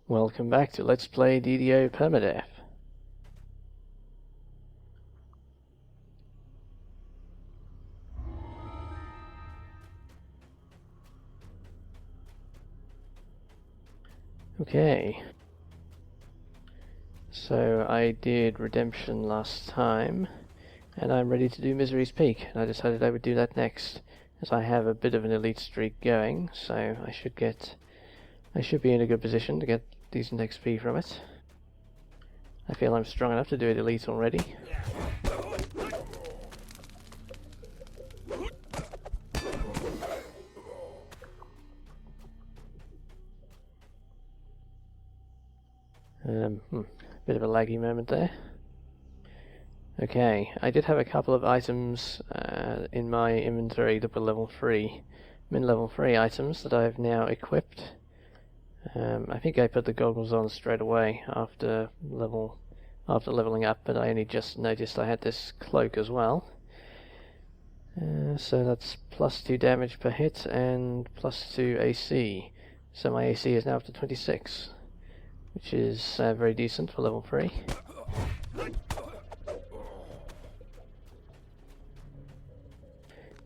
Welcome back to Let's Play DDO Permadeath. Okay. So I did Redemption last time, and I'm ready to do Misery's Peak, and I decided I would do that next, as I have a bit of an elite streak going, so I should be in a good position to get decent XP from it. I feel I'm strong enough to do it elite already. Bit of a laggy moment there. Okay, I did have a couple of items in my inventory that were level 3, mid-level 3 items that I have now equipped. I think I put the goggles on straight away after leveling up, but I only just noticed I had this cloak as well. So that's plus 2 damage per hit and plus 2 AC. So my AC is now up to 26, which is very decent for level 3.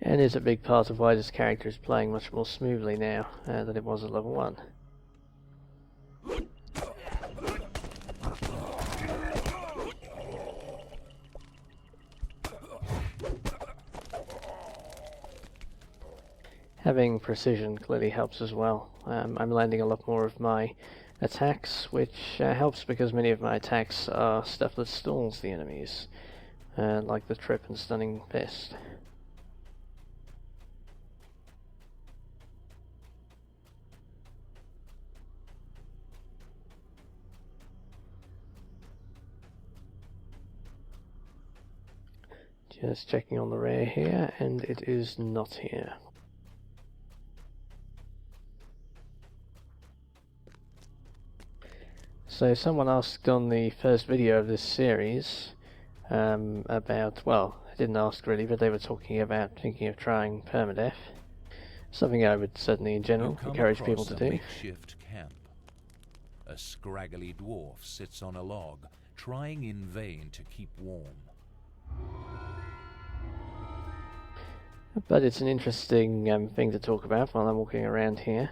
And is a big part of why this character is playing much more smoothly now than it was at level 1. Having precision clearly helps as well. I'm landing a lot more of my attacks, which helps because many of my attacks are stuff that stalls the enemies, like the Trip and Stunning Fist. Just checking on the rare here, and it is not here. So someone asked on the first video of this series about, well, I didn't ask really, but they were talking about thinking of trying Permadeath. Something I would certainly in general encourage people to do. Makeshift camp. A scraggly dwarf sits on a log, trying in vain to keep warm. But it's an interesting thing to talk about while I'm walking around here.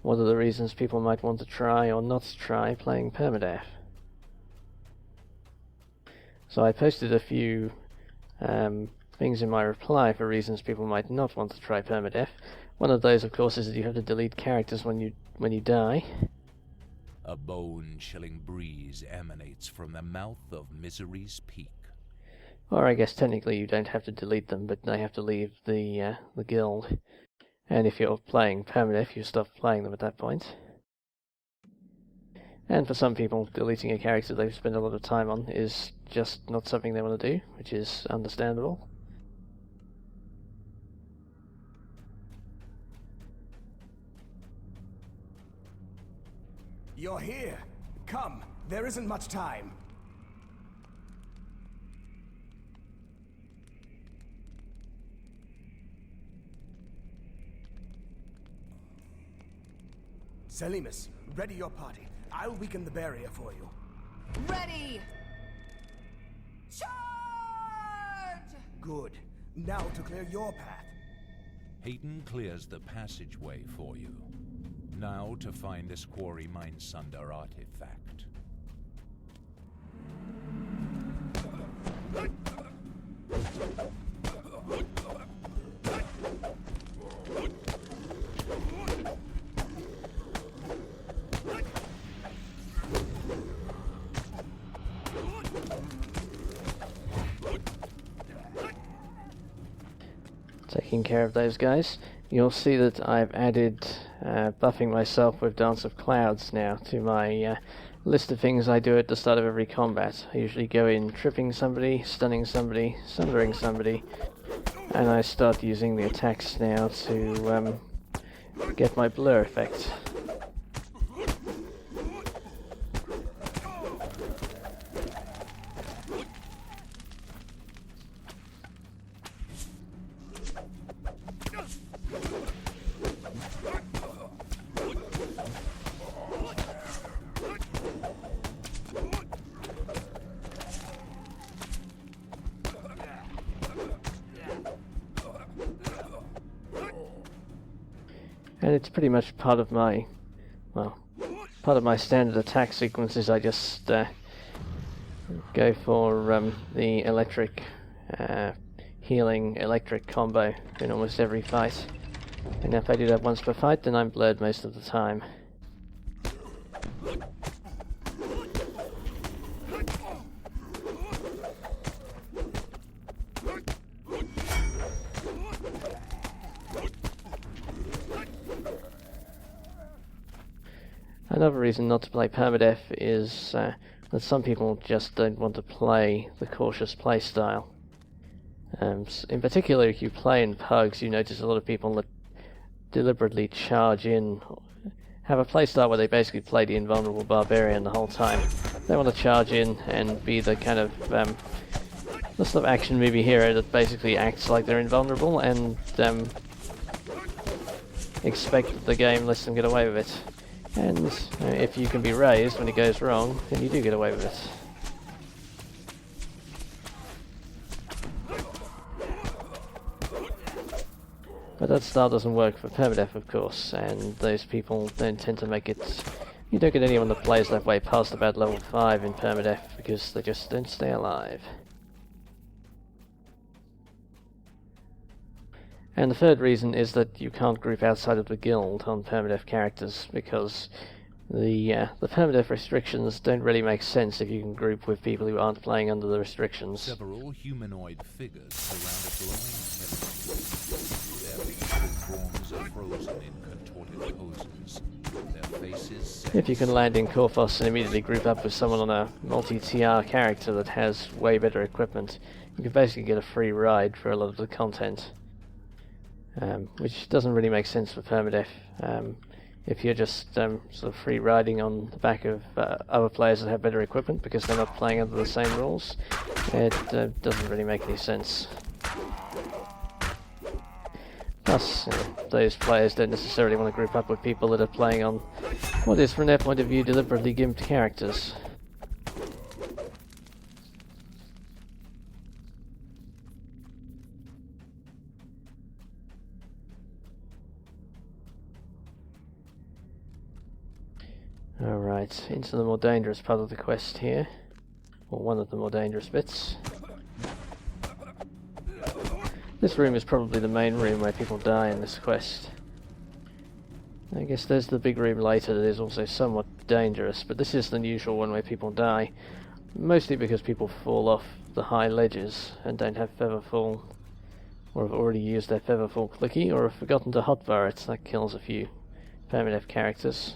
What are the reasons people might want to try or not try playing Permadeath? So I posted a few things in my reply for reasons people might not want to try Permadeath. One of those, of course, is that you have to delete characters when you die. A bone-chilling breeze emanates from the mouth of Misery's Peak. Or I guess technically you don't have to delete them, but they have to leave the guild. And if you're playing Permadeath, you stop playing them at that point. And for some people, deleting a character they've spent a lot of time on is just not something they want to do, which is understandable. You're here. Come, there isn't much time. Selimus, ready your party. I'll weaken the barrier for you. Ready! Charge! Good. Now to clear your path. Hayden clears the passageway for you. Now to find this Quarry Mindsunder artifact. Taking care of those guys. You'll see that I've added buffing myself with Dance of Clouds now to my list of things I do at the start of every combat. I usually go in tripping somebody, stunning somebody, sundering somebody, and I start using the attacks now to get my blur effect. And it's pretty much part of my, well, part of my standard attack sequences. I just go for the electric healing electric combo in almost every fight. And if I do that once per fight, then I'm blurred most of the time. Another reason not to play Permadeath is that some people just don't want to play the cautious playstyle. In particular, if you play in pugs, you notice a lot of people that deliberately charge in, have a playstyle where they basically play the invulnerable barbarian the whole time. They want to charge in and be the kind of the sort of action movie hero that basically acts like they're invulnerable and expect that the game lets them get away with it. And if you can be raised when it goes wrong, then you do get away with it. But that style doesn't work for Permadeath, of course, and those people don't tend to make it... You don't get anyone that plays that way past about level 5 in Permadeath, because they just don't stay alive. And the third reason is that you can't group outside of the guild on Permadeath characters, because the Permadeath restrictions don't really make sense if you can group with people who aren't playing under the restrictions. Several humanoid figures surround a glowing heaven. Their featured forms are frozen in contorted poses. Their faces... If you can land in Korphos and immediately group up with someone on a multi-TR character that has way better equipment, you can basically get a free ride for a lot of the content. Which doesn't really make sense for Permadeath. If you're just sort of free riding on the back of other players that have better equipment because they're not playing under the same rules, it doesn't really make any sense. Plus, those players don't necessarily want to group up with people that are playing on what is, from their point of view, deliberately gimped characters. Alright, into the more dangerous part of the quest here. Or one of the more dangerous bits. This room is probably the main room where people die in this quest. I guess there's the big room later that is also somewhat dangerous, but this is the usual one where people die. Mostly because people fall off the high ledges and don't have Featherfall, or have already used their Featherfall clicky, or have forgotten to hotbar it. That kills a few Permadeath characters.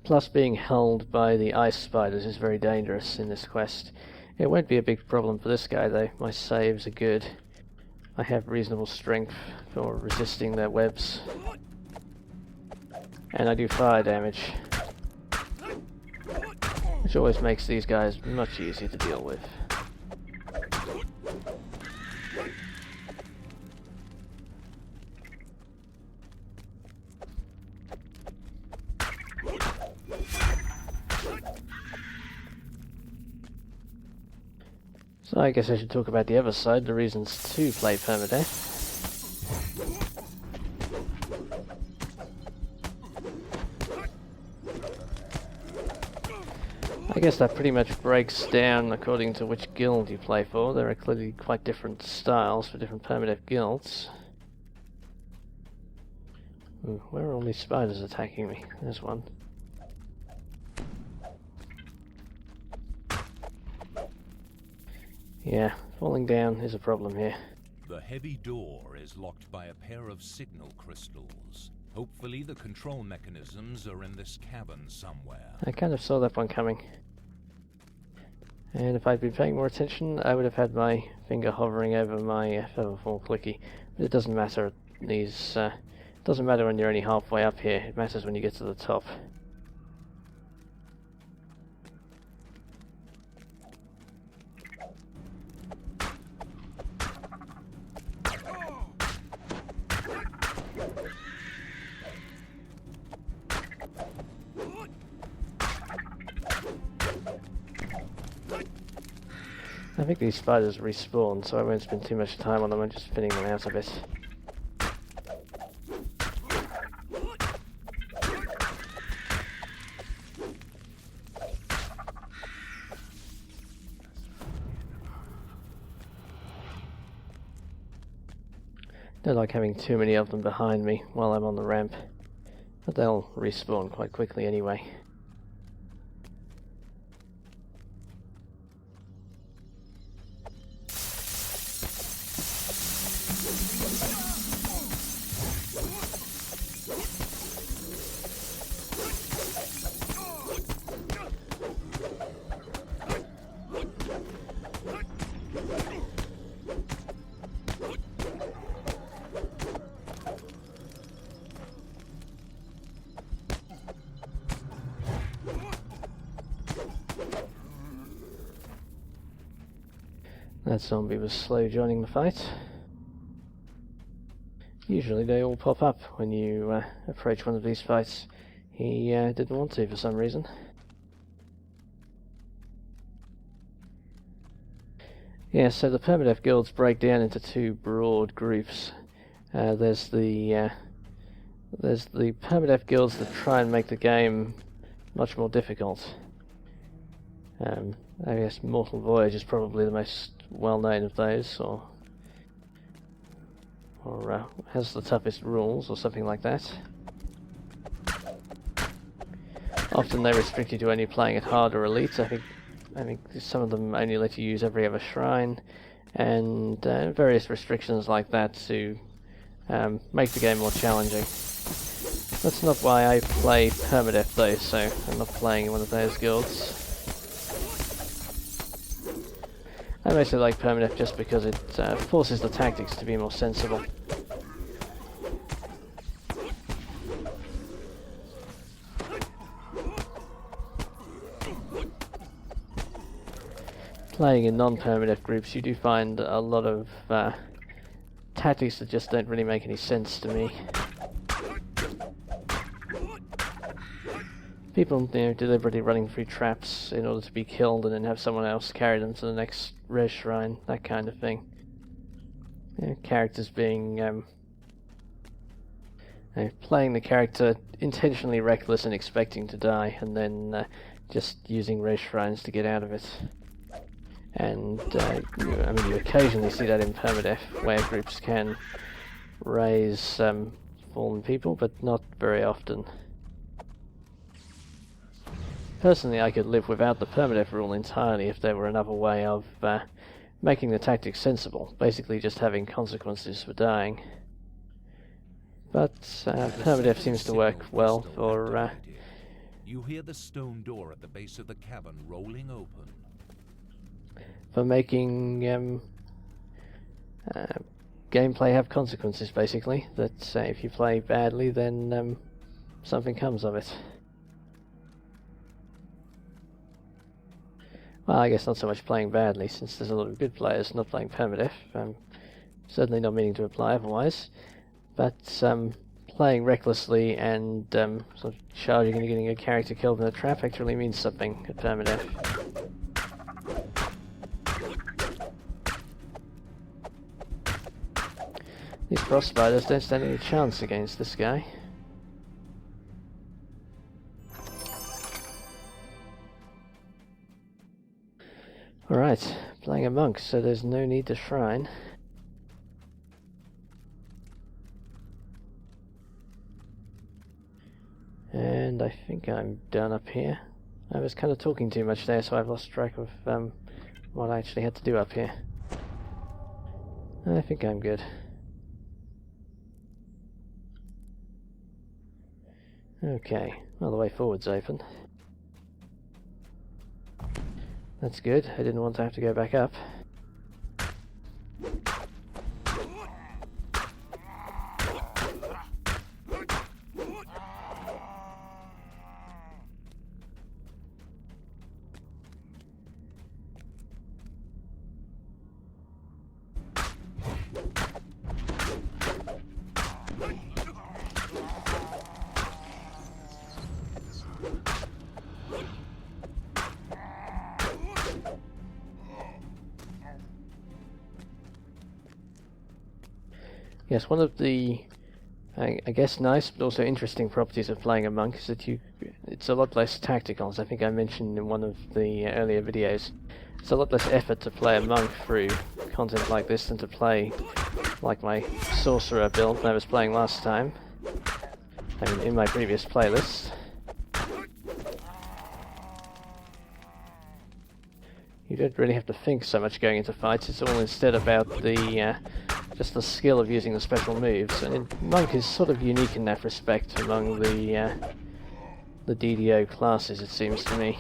Plus, being held by the ice spiders is very dangerous in this quest. It won't be a big problem for this guy though. My saves are good. I have reasonable strength for resisting their webs. And I do fire damage, which always makes these guys much easier to deal with. So I guess I should talk about the other side, the reasons to play Permadeath. I guess that pretty much breaks down according to which guild you play for. There are clearly quite different styles for different Permadeath guilds. Ooh, where are all these spiders attacking me? There's one. Yeah, falling down is a problem here. The heavy door is locked by a pair of signal crystals. Hopefully the control mechanisms are in this cavern somewhere. I kind of saw that one coming. And if I'd been paying more attention, I would have had my finger hovering over my Featherfall clicky. But it doesn't matter. Doesn't matter when you're only halfway up here. It matters when you get to the top. think these spiders respawn, so I won't spend too much time on them. I'm just thinning them out a bit. Don't like having too many of them behind me while I'm on the ramp, but they'll respawn quite quickly anyway. That zombie was slow joining the fight. Usually they all pop up when you approach one of these fights. He didn't want to for some reason. Yeah, so the Permadeath guilds break down into two broad groups. There's the Permadeath guilds that try and make the game much more difficult. I guess Mortal Voyage is probably the most well-known of those, or has the toughest rules, or something like that. Often they restrict you to only playing at hard or elite. I think some of them only let you use every other shrine, and various restrictions like that to make the game more challenging. That's not why I play Permadeath though, so I'm not playing in one of those guilds. I mostly like Permadeath just because it forces the tactics to be more sensible. Playing in non-Permadeath groups, you do find a lot of tactics that just don't really make any sense to me. People, deliberately running through traps in order to be killed and then have someone else carry them to the next res shrine, that kind of thing. Characters being... playing the character intentionally reckless and expecting to die, and then just using res shrines to get out of it. And, you occasionally see that in Permadeath, where groups can raise fallen people, but not very often. Personally, I could live without the Permadeath rule entirely if there were another way of making the tactics sensible, basically just having consequences for dying. But Permadeath seems to work well for... You hear the stone door at the base of the cavern rolling open. For making gameplay have consequences, basically. That if you play badly, then something comes of it. Well, I guess not so much playing badly, since there's a lot of good players not playing Permadeath. Certainly not meaning to imply otherwise. But playing recklessly and sort of charging and getting a character killed in a trap actually means something at Permadeath. These frost spiders don't stand any chance against this guy. Alright, playing a monk, so there's no need to shrine. And I think I'm done up here. I was kind of talking too much there, so I've lost track of what I actually had to do up here. I think I'm good. Okay, well, the way forward's open. That's good, I didn't want to have to go back up. Yes, one of the, I guess, nice but also interesting properties of playing a monk is that it's a lot less tactical, as I think I mentioned in one of the earlier videos. It's a lot less effort to play a monk through content like this than to play like my sorcerer build that I was playing last time. I mean, in my previous playlist. You don't really have to think so much going into fights, it's all instead about the just the skill of using the special moves, and monk is sort of unique in that respect among the DDO classes, it seems to me.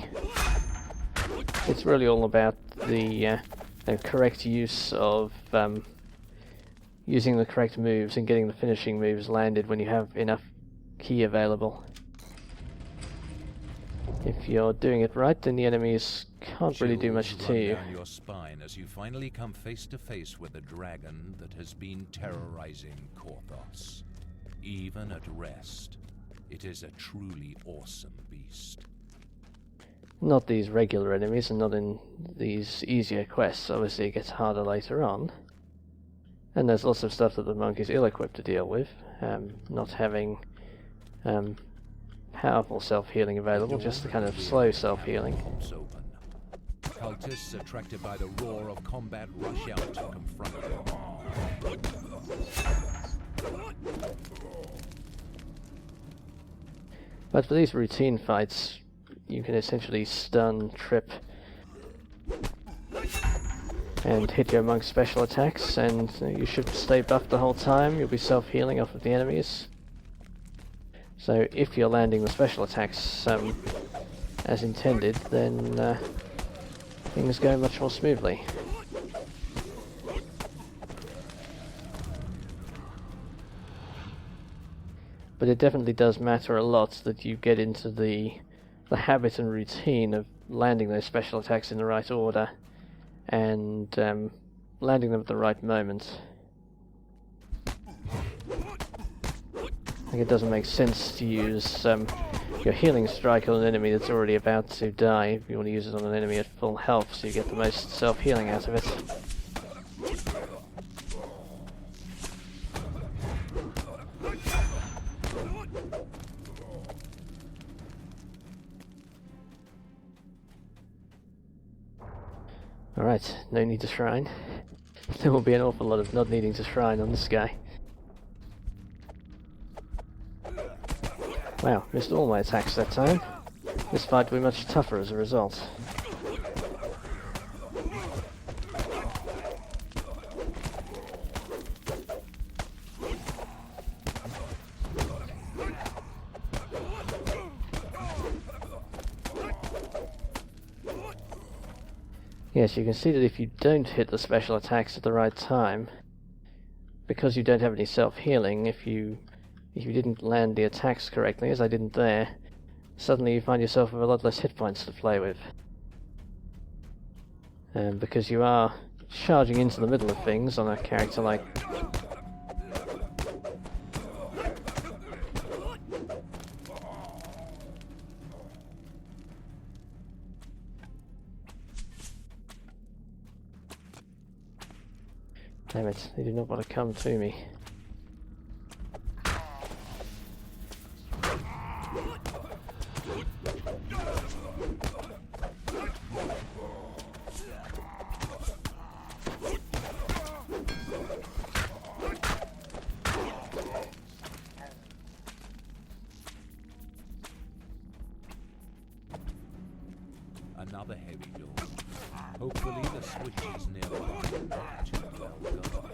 It's really all about the correct use of using the correct moves and getting the finishing moves landed when you have enough ki available. If you're doing it right, then the enemies can't really do much to you. Down your spine as you finally come face to face with the dragon that has been terrorizing Korthos. Even at rest, it is a truly awesome beast. Not these regular enemies, and not in these easier quests. Obviously it gets harder later on. And there's lots of stuff that the monk is ill-equipped to deal with. Not having powerful self-healing available, just the kind of slow self-healing. Cultists attracted by the roar of combat rush out to confront them. But for these routine fights, you can essentially stun, trip, and hit your monk's special attacks, and you should stay buffed the whole time. You'll be self-healing off of the enemies. So if you're landing the special attacks as intended, then things go much more smoothly. But it definitely does matter a lot that you get into the habit and routine of landing those special attacks in the right order and landing them at the right moment. I think it doesn't make sense to use your healing strike on an enemy that's already about to die. If you want to use it on an enemy at full health so you get the most self-healing out of it. Alright, no need to shrine. There will be an awful lot of not needing to shrine on this guy. Wow, missed all my attacks that time. This fight will be much tougher as a result. Yes, you can see that if you don't hit the special attacks at the right time, because you don't have any self-healing, if you didn't land the attacks correctly, as I didn't there, suddenly you find yourself with a lot less hit points to play with. Because you are charging into the middle of things on a character like... Damn it, they do not want to come to me. Another heavy door. Hopefully the switches nearby are not too well guarded.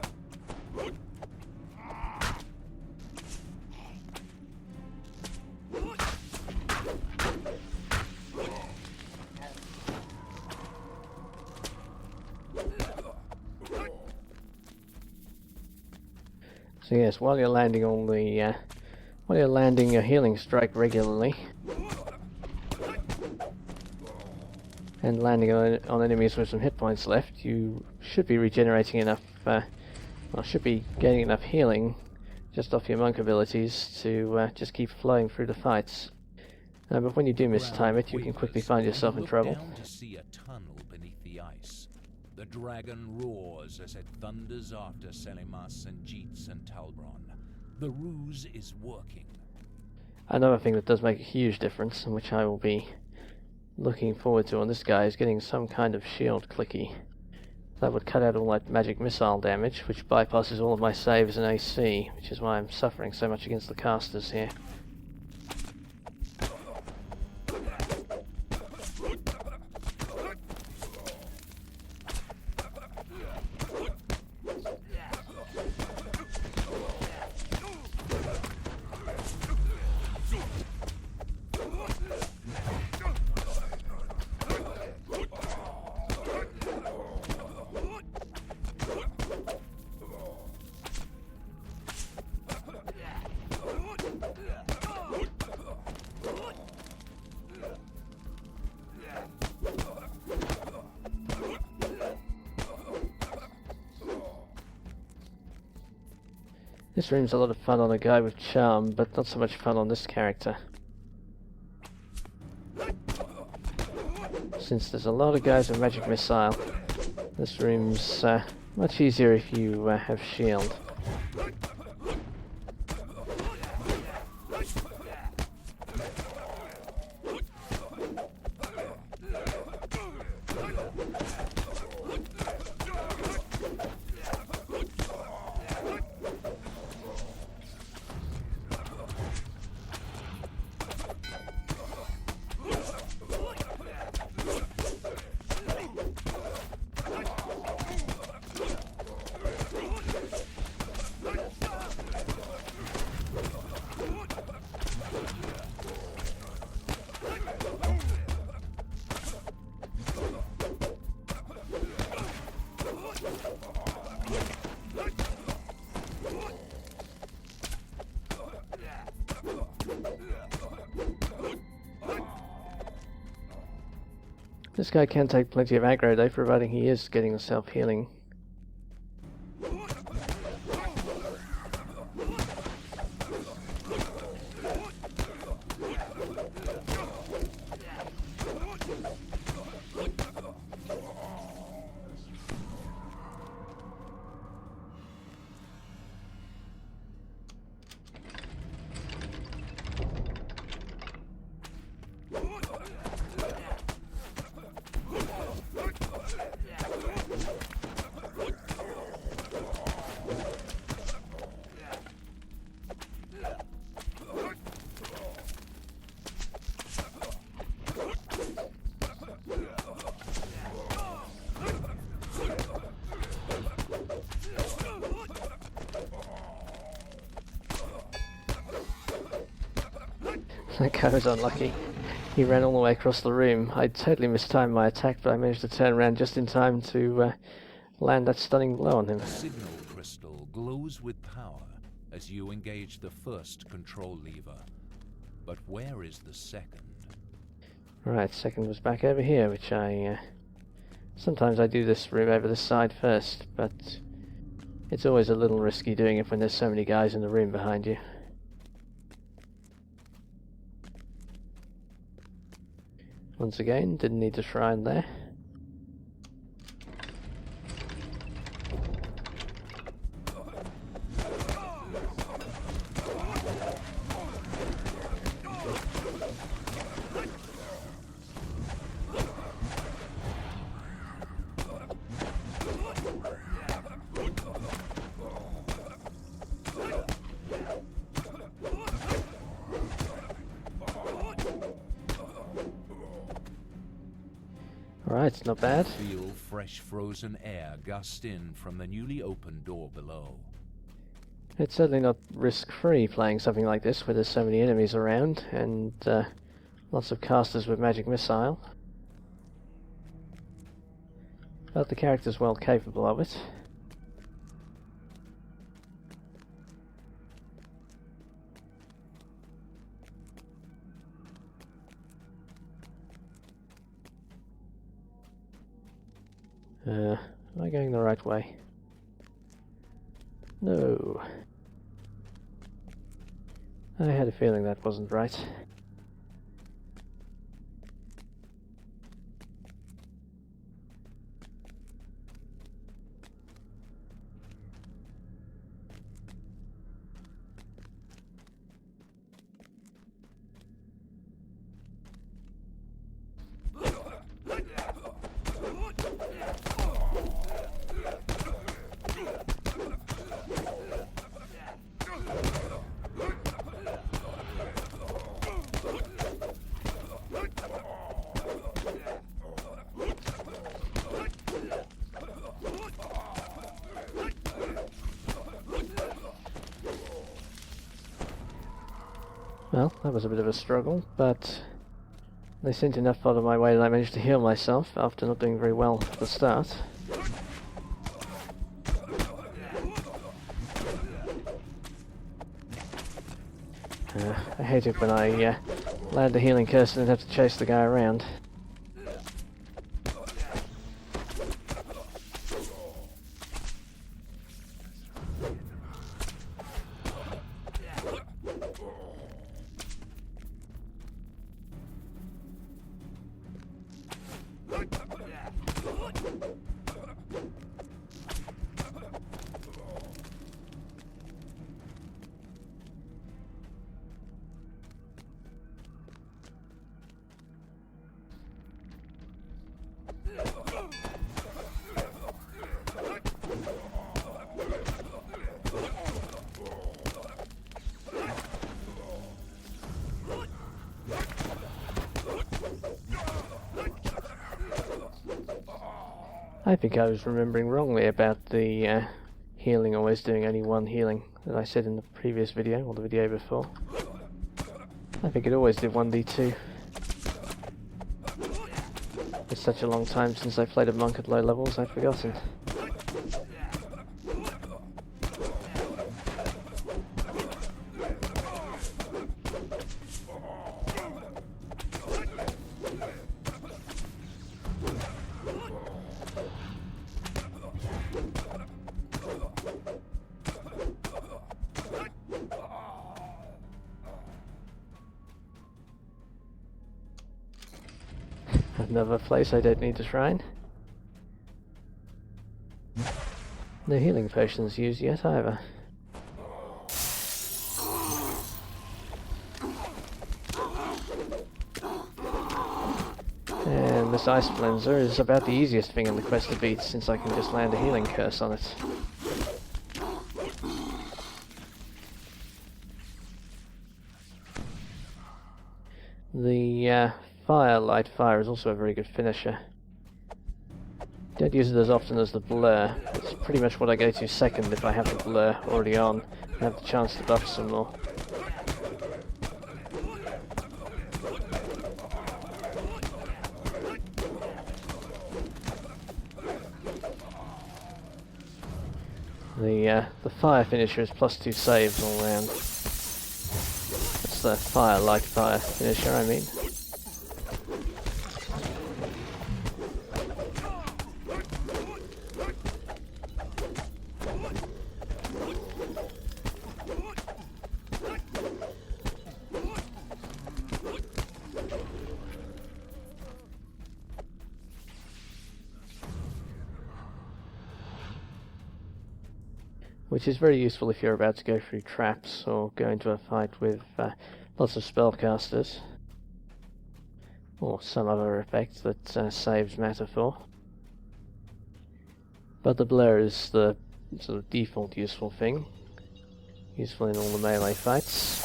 So yes, while you're landing all the, while you're landing your healing strike regularly, and landing on enemies with some hit points left, you should be regenerating enough, well, should be gaining enough healing just off your monk abilities to just keep flowing through the fights. But when you do mistime it, you can quickly find yourself in trouble. Look down to see a tunnel beneath the ice. The dragon roars as it thunders after Selimas and Jeets and Talbron. The ruse is working. Another thing that does make a huge difference, and which I will be looking forward to on this guy, is getting some kind of shield clicky. That would cut out all that magic missile damage, which bypasses all of my saves and AC, which is why I'm suffering so much against the casters here. This room's a lot of fun on a guy with charm, but not so much fun on this character. Since there's a lot of guys with magic missile, this room's much easier if you have shield. This guy can take plenty of aggro though, providing he is getting the self-healing. That guy was unlucky. He ran all the way across the room. I totally mistimed my attack, but I managed to turn around just in time to land that stunning blow on him. The signal crystal glows with power as you engage the first control lever. But where is the second? Right, second was back over here, which I... sometimes I do this room over this side first, but it's always a little risky doing it when there's so many guys in the room behind you. Once again, didn't need a shrine there. Alright, not bad. Feel fresh frozen air gust in from the newly opened door below. It's certainly not risk-free playing something like this where there's so many enemies around and lots of casters with magic missile. But the character's well capable of it. Am I going the right way? No. I had a feeling that wasn't right. Well, that was a bit of a struggle, but they sent enough out of my way that I managed to heal myself after not doing very well at the start. I hate it when I land a healing curse and then have to chase the guy around. I think I was remembering wrongly about the healing, always doing only one healing that I said in the previous video, or the video before. I think it always did 1d2. It's such a long time since I played a monk at low levels, I'd forgotten. Another place I don't need to shrine. No healing potions used yet either. And this ice cleanser is about the easiest thing in the quest to beat, since I can just land a healing curse on it. The light fire is also a very good finisher. Don't use it as often as the blur. It's pretty much what I go to second if I have the blur already on and have the chance to buff some more. The fire finisher is +2 saves all round. That's the light fire finisher, I mean. Which is very useful if you're about to go through traps or go into a fight with lots of spellcasters, or some other effect that saves matter for. But the blur is the sort of default useful thing, useful in all the melee fights.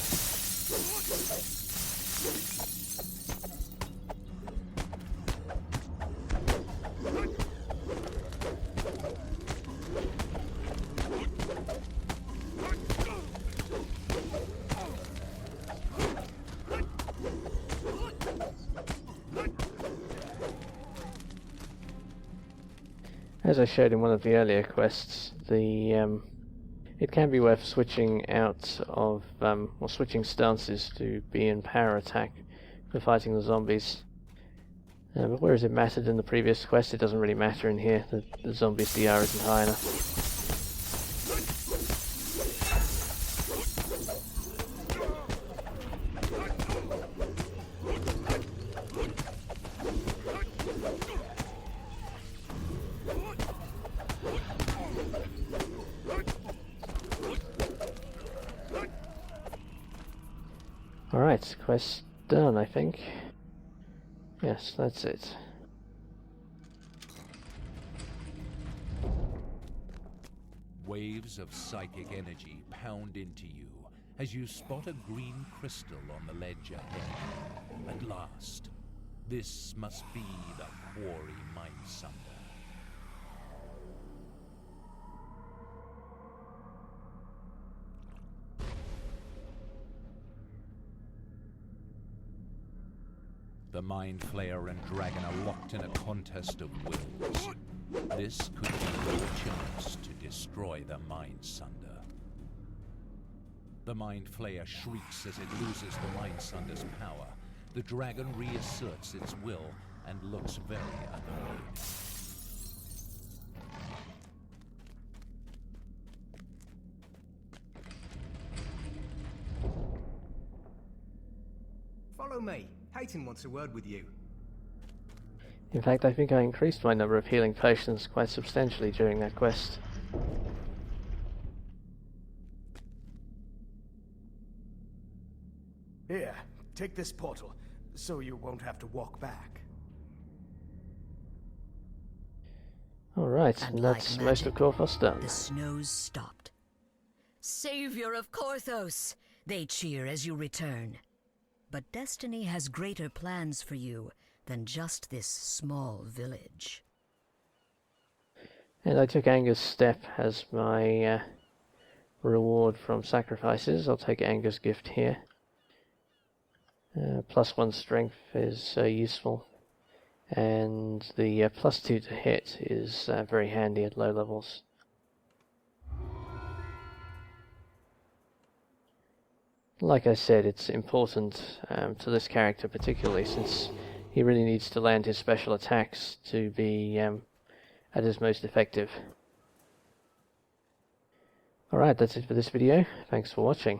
As I showed in one of the earlier quests, it can be worth switching out of, or switching stances to be in power attack for fighting the zombies. But whereas it mattered in the previous quest, it doesn't really matter in here. The zombies' DR isn't high enough. Alright, quest done, I think. Yes, that's it. Waves of psychic energy pound into you as you spot a green crystal on the ledge ahead. At last, this must be the quarry Mindsunder. The Mind Flayer and Dragon are locked in a contest of wills. This could be your chance to destroy the Mind Sunder. The Mind Flayer shrieks as it loses the Mind Sunder's power. The dragon reasserts its will and looks very annoyed. Follow me. Hayton wants a word with you. In fact, I think I increased my number of healing potions quite substantially during that quest. Here, take this portal, so you won't have to walk back. Alright, And and that's like most of magic, Korthos done. The snows stopped. Savior of Korthos! They cheer as you return. But destiny has greater plans for you than just this small village. And I took Anger's Step as my reward from sacrifices. I'll take Anger's Gift here. +1 strength is useful. And the +2 to hit is very handy at low levels. Like I said, it's important to this character particularly, since he really needs to land his special attacks to be at his most effective. Alright, that's it for this video. Thanks for watching.